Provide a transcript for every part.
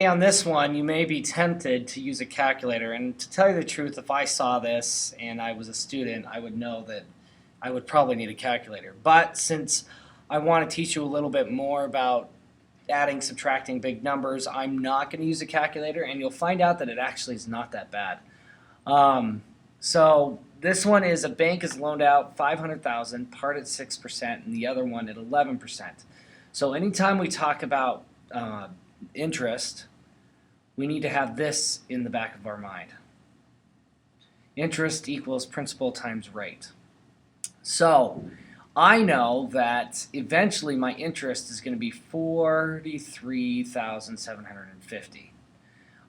On this one, you may be tempted to use a calculator, and to tell you the truth, if I saw this and I was a student, I would know that I would probably need a calculator. But since I want to teach you a little bit more about adding, subtracting big numbers, I'm not going to use a calculator, and you'll find out that it actually is not that bad. So this one is a bank has loaned out 500,000, part at 6%, and the other one at 11%. So anytime we talk about interest, we need to have this in the back of our mind. Interest equals principal times rate. So I know that eventually my interest is going to be 43,750,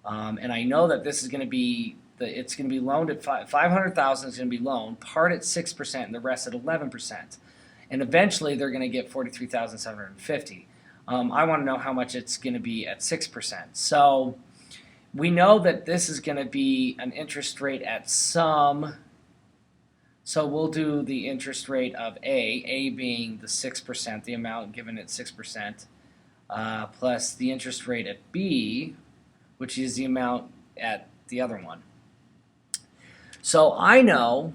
and I know that this is going to be it's going to be loaned at 500,000 is going to be loaned, part at 6%, and the rest at 11%, and eventually they're going to get 43,750. I want to know how much it's going to be at 6%. So we know that this is going to be an interest rate at some. So we'll do the interest rate of A being the 6%, the amount given at 6%, plus the interest rate at B, which is the amount at the other one. So I know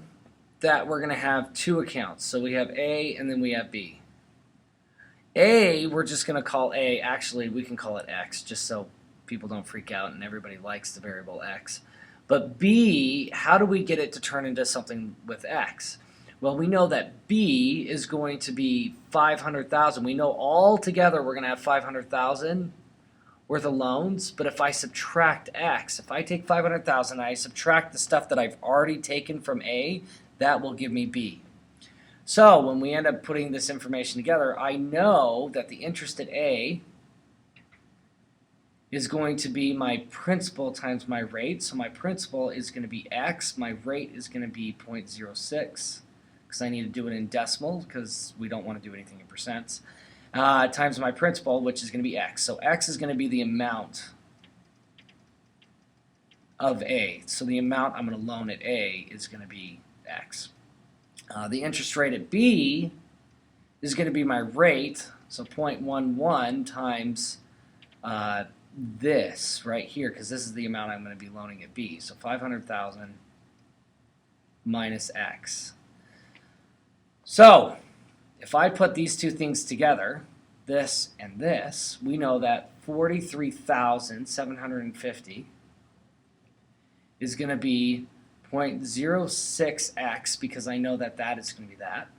that we're going to have two accounts. So we have A and then we have B. A, we're just going to call A. Actually, we can call it X, just so people don't freak out and everybody likes the variable X. But B, how do we get it to turn into something with X? Well, we know that B is going to be 500,000. We know all together we're going to have 500,000 worth of loans. But if I subtract X, if I take 500,000 and I subtract the stuff that I've already taken from A, that will give me B. So when we end up putting this information together, I know that the interest at A is going to be my principal times my rate. So my principal is going to be X. My rate is going to be 0.06 because I need to do it in decimal because we don't want to do anything in percents. Times my principal, which is going to be X. So X is going to be the amount of A. So the amount I'm going to loan at A is going to be X. The interest rate at B is going to be my rate, so 0.11 times this right here, because this is the amount I'm going to be loaning at B. So 500,000 minus X. So if I put these two things together, this and this, we know that 43,750 is going to be 0.06x, because I know that that is going to be that,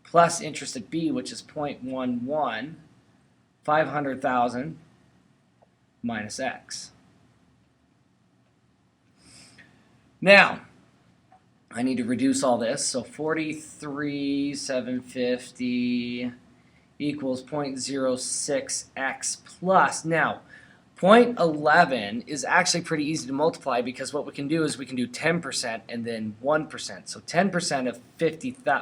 plus interest at B, which is 0.11, 500,000 minus x. Now, I need to reduce all this, so 43,750 equals 0.06x plus. Now, 0.11 is actually pretty easy to multiply because what we can do is we can do 10% and then 1%. So 10% of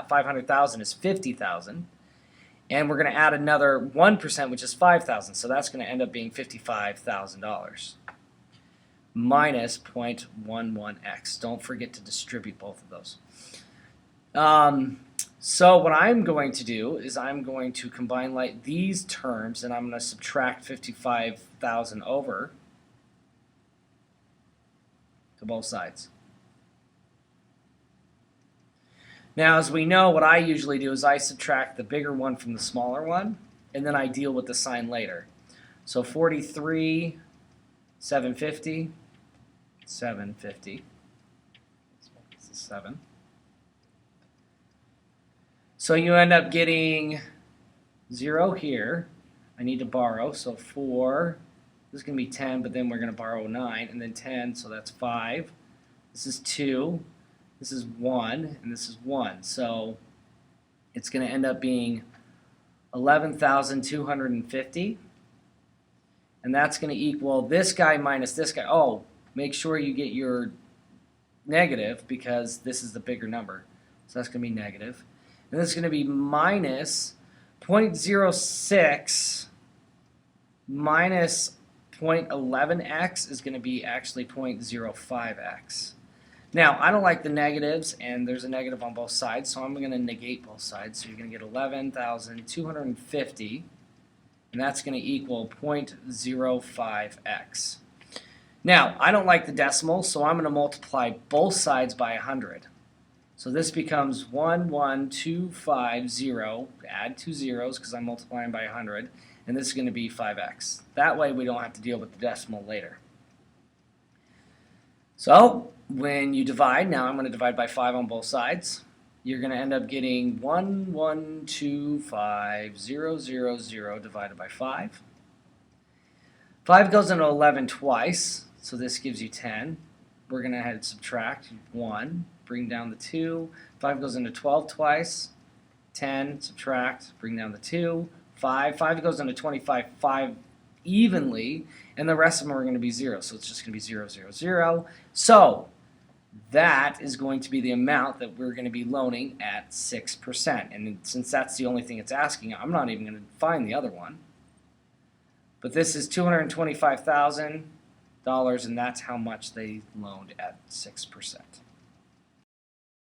500,000 is 50,000. And we're going to add another 1%, which is 5,000. So that's going to end up being $55,000 minus 0.11x. Don't forget to distribute both of those. So what I'm going to do is I'm going to combine like these terms, and I'm going to subtract 55,000 over to both sides. Now, as we know, what I usually do is I subtract the bigger one from the smaller one, and then I deal with the sign later. So 43,750, 750, this is 7. So you end up getting 0 here. I need to borrow, so 4. This is going to be 10, but then we're going to borrow 9, and then 10, so that's 5. This is 2. This is 1, and this is 1. So it's going to end up being 11,250. And that's going to equal this guy minus this guy. Oh, make sure you get your negative because this is the bigger number. So that's going to be negative. And this is going to be minus 0.06 minus 0.11x is going to be actually 0.05x. Now, I don't like the negatives, and there's a negative on both sides, so I'm going to negate both sides. So you're going to get 11,250 and that's going to equal 0.05x. Now, I don't like the decimal, so I'm going to multiply both sides by 100. So this becomes 11250, add 2 zeros because I'm multiplying by 100, and this is going to be 5x. That way we don't have to deal with the decimal later. So when you divide, now I'm going to divide by 5 on both sides. You're going to end up getting 1125000 divided by 5. 5 goes into 11 twice, so this gives you 10. We're going to add subtract 1, bring down the 2. 5 goes into 12 twice, 10, subtract, bring down the 2. 5 goes into 25 5 evenly, and the rest of them are going to be 0, so it's just going to be 0, 0, 0. So that is going to be the amount that we're going to be loaning at 6%. And since that's the only thing it's asking, I'm not even going to find the other one. But this is $225,000, and that's how much they loaned at 6%.